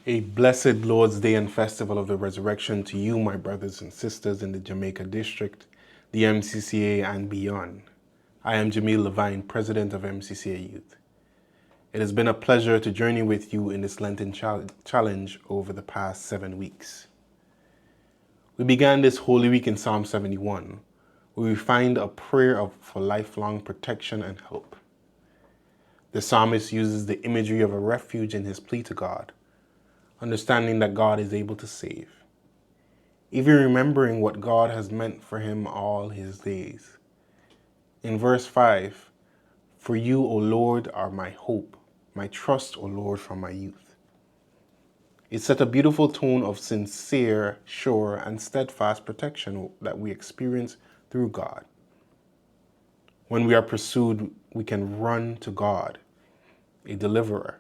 A blessed Lord's Day and Festival of the Resurrection to you, my brothers and sisters in the Jamaica District, the MCCA and beyond. I am Jamihl, Levine, President of MCCA Youth. It has been a pleasure to journey with you in this Lenten challenge over the past 7 weeks. We began this Holy Week in Psalm 71, where we find a prayer for lifelong protection and help. The psalmist uses the imagery of a refuge in his plea to God, understanding that God is able to save, even remembering what God has meant for him all his days. In verse 5, "For you, O Lord, are my hope, my trust, O Lord, from my youth." It set a beautiful tone of sincere, sure, and steadfast protection that we experience through God. When we are pursued, we can run to God, a deliverer.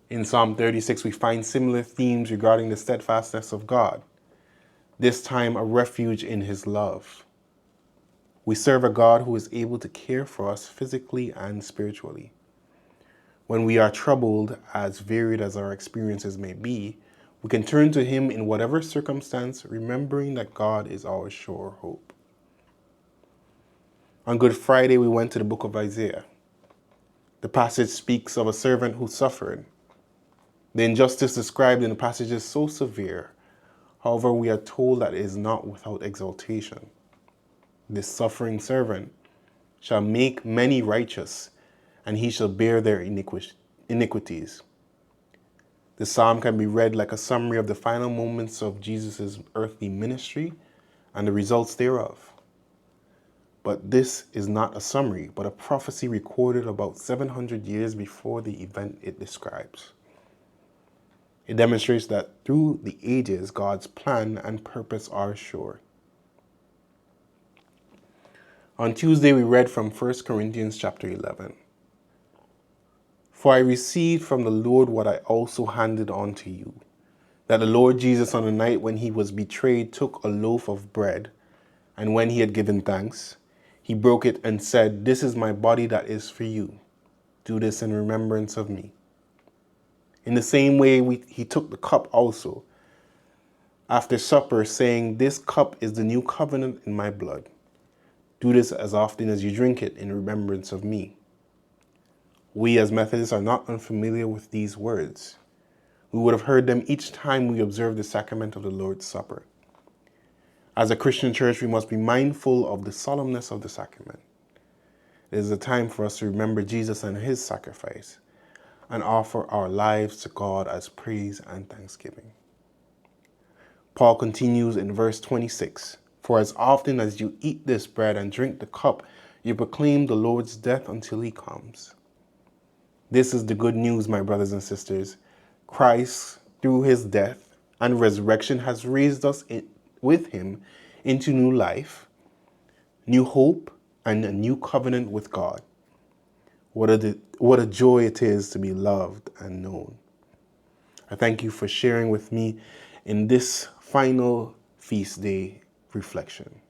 In Psalm 36, we find similar themes regarding the steadfastness of God, this time a refuge in his love. We serve a God who is able to care for us physically and spiritually. When we are troubled, as varied as our experiences may be, we can turn to him in whatever circumstance, remembering that God is our sure hope. On Good Friday, we went to the book of Isaiah. The passage speaks of a servant who suffered. The injustice described in the passage is so severe. However, we are told that it is not without exaltation. This suffering servant shall make many righteous, and he shall bear their iniquities. The psalm can be read like a summary of the final moments of Jesus' earthly ministry and the results thereof. But this is not a summary, but a prophecy recorded about 700 years before the event it describes. It demonstrates that through the ages, God's plan and purpose are sure. On Tuesday, we read from 1 Corinthians chapter 11. "For I received from the Lord what I also handed on to you, that the Lord Jesus on the night when he was betrayed took a loaf of bread, and when he had given thanks, he broke it and said, 'This is my body that is for you. Do this in remembrance of me.' In the same way, he took the cup also, after supper, saying, 'This cup is the new covenant in my blood. Do this as often as you drink it in remembrance of me.' We as Methodists are not unfamiliar with these words. We would have heard them each time we observe the sacrament of the Lord's Supper. As a Christian church, we must be mindful of the solemnness of the sacrament. It is a time for us to remember Jesus and his sacrifice and offer our lives to God as praise and thanksgiving. Paul continues in verse 26, "For as often as you eat this bread and drink the cup, you proclaim the Lord's death until he comes." This is the good news, my brothers and sisters. Christ, through his death and resurrection, has raised us with him into new life, new hope, and a new covenant with God. What a joy it is to be loved and known. I thank you for sharing with me in this final feast day reflection.